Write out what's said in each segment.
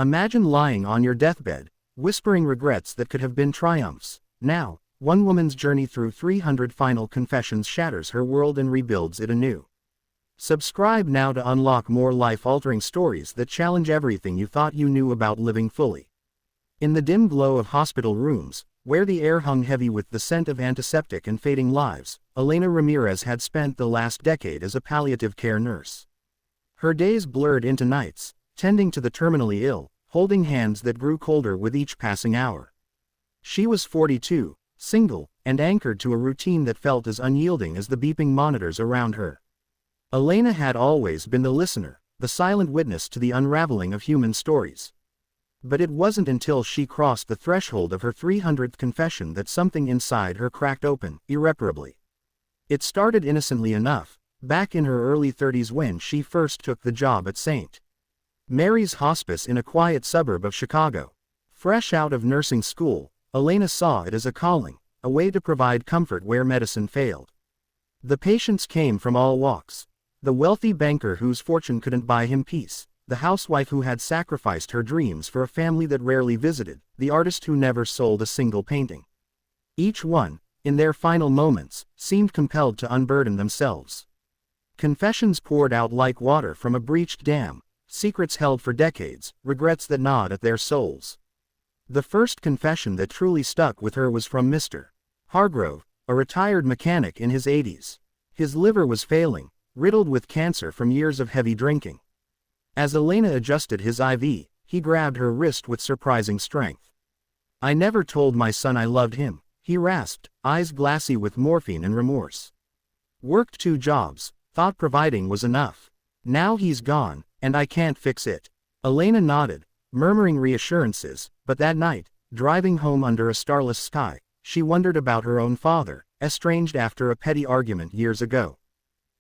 Imagine lying on your deathbed, whispering regrets that could have been triumphs. Now, one woman's journey through 300 final confessions shatters her world and rebuilds it anew. Subscribe now to unlock more life-altering stories that challenge everything you thought you knew about living fully. In the dim glow of hospital rooms, where the air hung heavy with the scent of antiseptic and fading lives, Elena Ramirez had spent the last decade as a palliative care nurse. Her days blurred into nights, tending to the terminally ill, holding hands that grew colder with each passing hour. She was 42, single, and anchored to a routine that felt as unyielding as the beeping monitors around her. Elena had always been the listener, the silent witness to the unraveling of human stories. But it wasn't until she crossed the threshold of her 300th confession that something inside her cracked open, irreparably. It started innocently enough, back in her early 30s when she first took the job at St. Mary's Hospice in a quiet suburb of Chicago. Fresh out of nursing school, Elena saw it as a calling, a way to provide comfort where medicine failed. The patients came from all walks. The wealthy banker whose fortune couldn't buy him peace, the housewife who had sacrificed her dreams for a family that rarely visited, the artist who never sold a single painting. Each one, in their final moments, seemed compelled to unburden themselves. Confessions poured out like water from a breached dam, secrets held for decades, regrets that gnawed at their souls. The first confession that truly stuck with her was from Mr. Hargrove, a retired mechanic in his 80s. His liver was failing, riddled with cancer from years of heavy drinking. As Elena adjusted his IV, he grabbed her wrist with surprising strength. "I never told my son I loved him," he rasped, eyes glassy with morphine and remorse. "Worked 2 jobs, thought providing was enough. Now he's gone, and I can't fix it." Elena nodded, murmuring reassurances, but that night, driving home under a starless sky, she wondered about her own father, estranged after a petty argument years ago.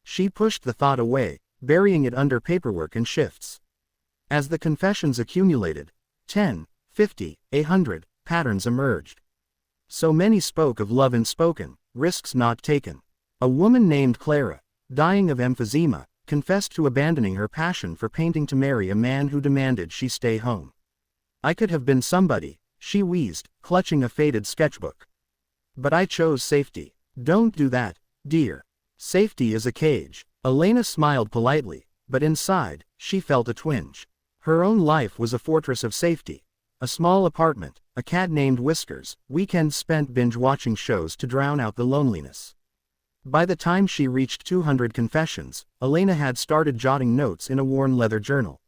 She pushed the thought away, burying it under paperwork and shifts. As the confessions accumulated, 10, 50, 100, patterns emerged. So many spoke of love unspoken, risks not taken. A woman named Clara, dying of emphysema, confessed to abandoning her passion for painting to marry a man who demanded she stay home. "I could have been somebody," she wheezed, clutching a faded sketchbook. "But I chose safety." "Don't do that, dear. Safety is a cage." Elena smiled politely, but inside, she felt a twinge. Her own life was a fortress of safety. A small apartment, a cat named Whiskers, weekends spent binge-watching shows to drown out the loneliness. By the time she reached 200 confessions, Elena had started jotting notes in a worn leather journal.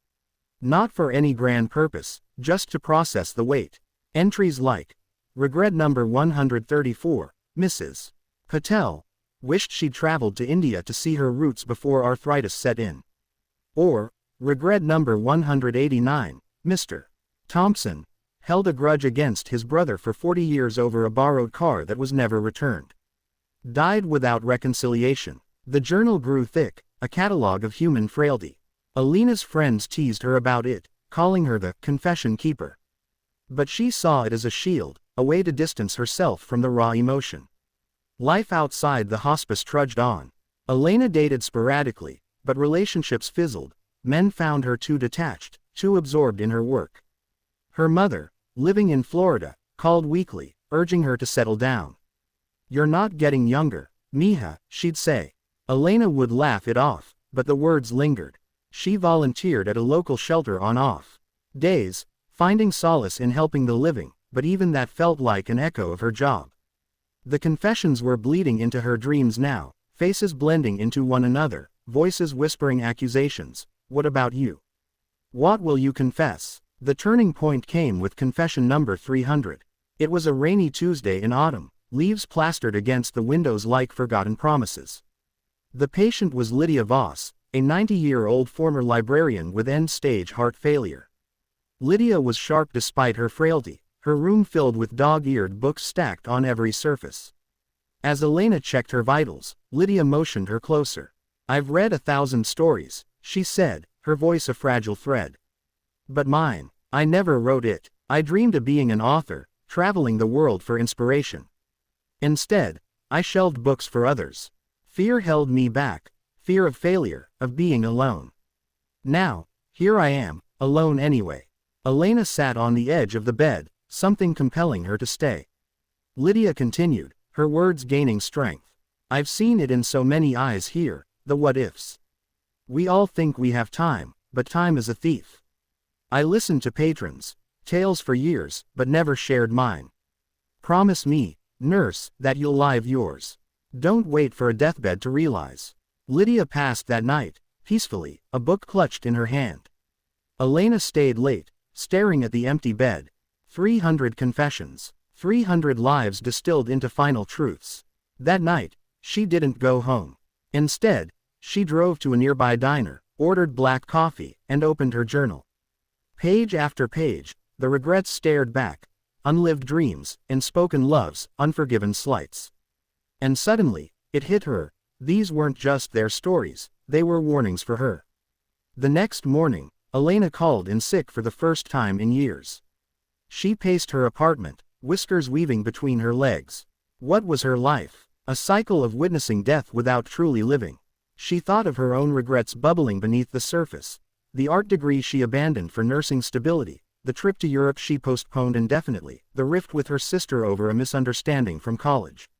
Not for any grand purpose, just to process the weight. Entries like, "Regret number 134, Mrs. Patel. Wished she'd traveled to India to see her roots before arthritis set in." Or, "Regret number 189, Mr. Thompson. Held a grudge against his brother for 40 years over a borrowed car that was never returned. Died without reconciliation." The journal grew thick, a catalog of human frailty. Elena's friends teased her about it, calling her the confession keeper. But she saw it as a shield, a way to distance herself from the raw emotion. Life outside the hospice trudged on. Elena dated sporadically, but relationships fizzled. Men found her too detached, too absorbed in her work. Her mother, living in Florida, called weekly, urging her to settle down. "You're not getting younger, mija," she'd say. Elena would laugh it off, but the words lingered. She volunteered at a local shelter on off days, finding solace in helping the living, but even that felt like an echo of her job. The confessions were bleeding into her dreams now, faces blending into one another, voices whispering accusations. "What about you? What will you confess?" The turning point came with confession number 300. It was a rainy Tuesday in autumn, leaves plastered against the windows like forgotten promises. The patient was Lydia Voss, a 90-year-old former librarian with end-stage heart failure. Lydia was sharp despite her frailty, her room filled with dog-eared books stacked on every surface. As Elena checked her vitals, Lydia motioned her closer. "I've read 1,000 stories," she said, her voice a fragile thread. "But mine, I never wrote it. I dreamed of being an author, traveling the world for inspiration. Instead, I shelved books for others. Fear held me back, fear of failure, of being alone. Now, here I am, alone anyway." Elena sat on the edge of the bed, something compelling her to stay. Lydia continued, her words gaining strength. I've seen it in so many eyes here, the what-ifs. We all think we have time, but time is a thief. I listened to patrons' tales for years, but never shared mine. Promise me, nurse, that you'll live yours. Don't wait for a deathbed to realize. Lydia passed that night, peacefully, a book clutched in her hand. Elena stayed late, staring at the empty bed. 300 confessions, 300 lives distilled into final truths. That night, she didn't go home. Instead, she drove to a nearby diner, ordered black coffee, and opened her journal. Page after page, the regrets stared back, unlived dreams, unspoken loves, unforgiven slights. And suddenly, it hit her, these weren't just their stories, they were warnings for her. The next morning, Elena called in sick for the first time in years. She paced her apartment, whiskers weaving between her legs. What was her life? A cycle of witnessing death without truly living. She thought of her own regrets bubbling beneath the surface. The art degree she abandoned for nursing stability, the trip to Europe she postponed indefinitely, the rift with her sister over a misunderstanding from college.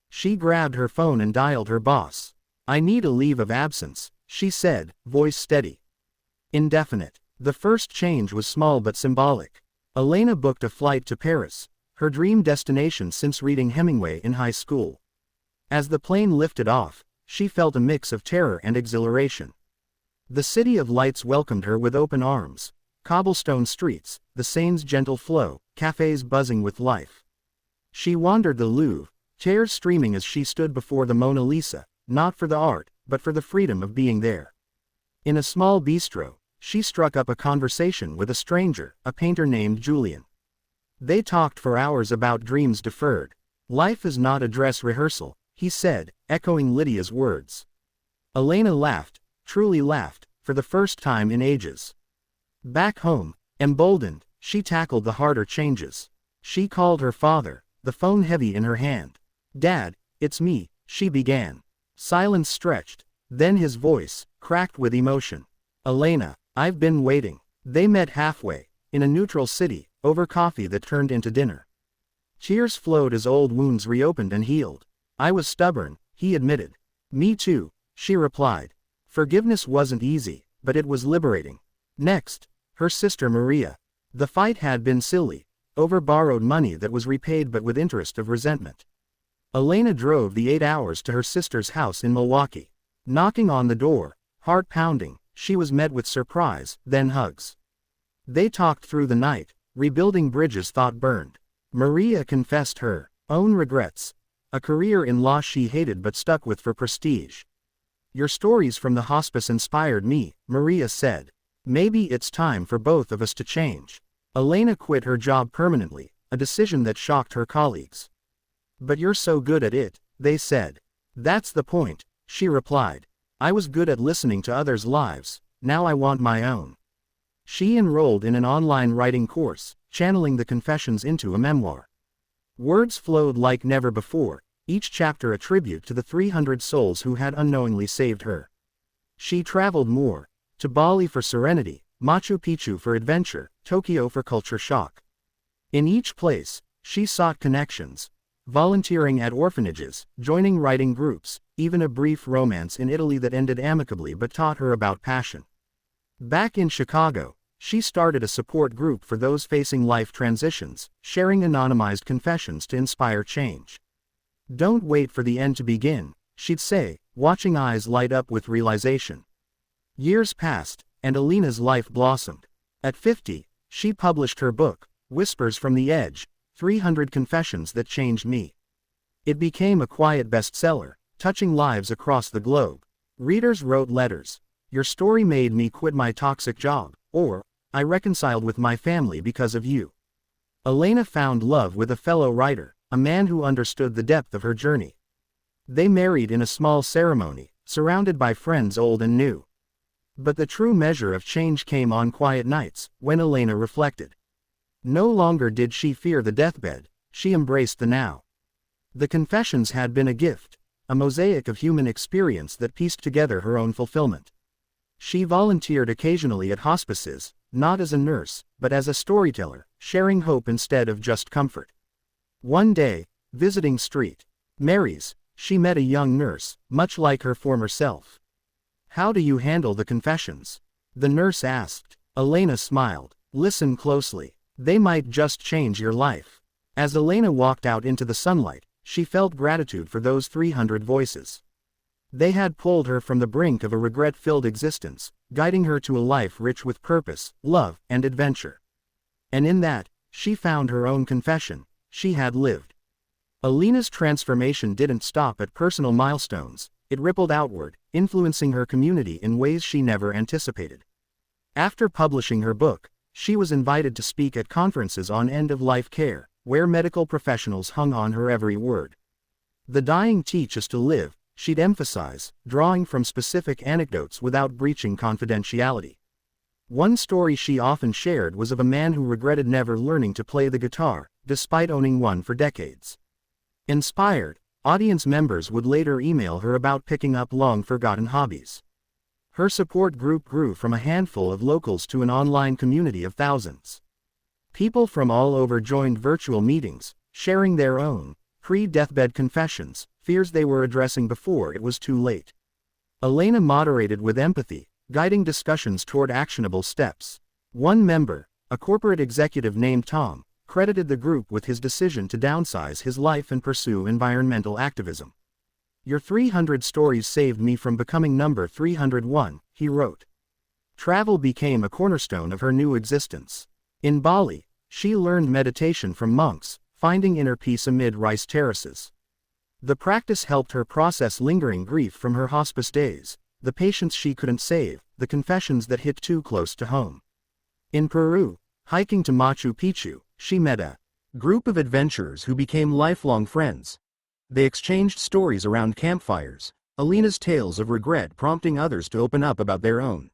She grabbed her phone and dialed her boss. I need a leave of absence, she said, voice steady. Indefinite. The first change was small but symbolic. Elena booked a flight to Paris, her dream destination since reading Hemingway in high school. As the plane lifted off, she felt a mix of terror and exhilaration. The city of lights welcomed her with open arms. Cobblestone streets, the Seine's gentle flow, cafes buzzing with life. She wandered the Louvre, tears streaming as she stood before the Mona Lisa, not for the art, but for the freedom of being there. In a small bistro, she struck up a conversation with a stranger, a painter named Julian. They talked for hours about dreams deferred. Life is not a dress rehearsal, he said, echoing Lydia's words. Elena laughed, truly laughed, for the first time in ages. Back home, emboldened, she tackled the harder changes. She called her father, the phone heavy in her hand. Dad, it's me, she began. Silence stretched, then his voice, cracked with emotion. Elena, I've been waiting. They met halfway, in a neutral city, over coffee that turned into dinner. Tears flowed as old wounds reopened and healed. I was stubborn, he admitted. Me too, she replied. Forgiveness wasn't easy, but it was liberating. Next, her sister Maria. The fight had been silly, over borrowed money that was repaid but with interest of resentment. Elena drove the 8 hours to her sister's house in Milwaukee. Knocking on the door, heart pounding, she was met with surprise, then hugs. They talked through the night, rebuilding bridges thought burned. Maria confessed her own regrets. A career in law she hated but stuck with for prestige. Your stories from the hospice inspired me, Maria said. Maybe it's time for both of us to change. Elena quit her job permanently, a decision that shocked her colleagues. But you're so good at it, they said. That's the point, she replied. I was good at listening to others' lives, now I want my own. She enrolled in an online writing course, channeling the confessions into a memoir. Words flowed like never before, each chapter a tribute to the 300 souls who had unknowingly saved her. She traveled more, to Bali for serenity, Machu Picchu for adventure, Tokyo for culture shock. In each place, she sought connections, volunteering at orphanages, joining writing groups, even a brief romance in Italy that ended amicably but taught her about passion. Back in Chicago, she started a support group for those facing life transitions, sharing anonymized confessions to inspire change. Don't wait for the end to begin, she'd say, watching eyes light up with realization. Years passed, and Elena's life blossomed. At 50, she published her book, Whispers from the Edge, 300 Confessions That Changed Me. It became a quiet bestseller, touching lives across the globe. Readers wrote letters. Your story made me quit my toxic job, or, I reconciled with my family because of you. Elena found love with a fellow writer, a man who understood the depth of her journey. They married in a small ceremony, surrounded by friends old and new. But the true measure of change came on quiet nights, when Elena reflected. No longer did she fear the deathbed, she embraced the now. The confessions had been a gift, a mosaic of human experience that pieced together her own fulfillment. She volunteered occasionally at hospices, not as a nurse, but but as a storyteller, sharing hope instead of just comfort. One day, visiting St. Mary's, she met a young nurse, much like her former self. "How do you handle the confessions?" the nurse asked. Elena smiled. "Listen closely. They might just change your life." As Elena walked out into the sunlight, she felt gratitude for those 300 voices. They had pulled her from the brink of a regret-filled existence, guiding her to a life rich with purpose, love, and adventure. And in that, she found her own confession. She had lived. Elena's transformation didn't stop at personal milestones. It rippled outward, influencing her community in ways she never anticipated. After publishing her book, she was invited to speak at conferences on end-of-life care, where medical professionals hung on her every word. "The dying teach us to live," she'd emphasize, drawing from specific anecdotes without breaching confidentiality. One story she often shared was of a man who regretted never learning to play the guitar, despite owning one for decades. Inspired, audience members would later email her about picking up long-forgotten hobbies. Her support group grew from a handful of locals to an online community of thousands. People from all over joined virtual meetings, sharing their own pre-deathbed confessions, fears they were addressing before it was too late. Elena moderated with empathy, guiding discussions toward actionable steps. One member, a corporate executive named Tom, credited the group with his decision to downsize his life and pursue environmental activism. "Your 300 stories saved me from becoming number 301, he wrote. Travel became a cornerstone of her new existence. In Bali, she learned meditation from monks, finding inner peace amid rice terraces. The practice helped her process lingering grief from her hospice days, the patients she couldn't save, the confessions that hit too close to home. In Peru, hiking to Machu Picchu, she met a group of adventurers who became lifelong friends. They exchanged stories around campfires, Elena's tales of regret prompting others to open up about their own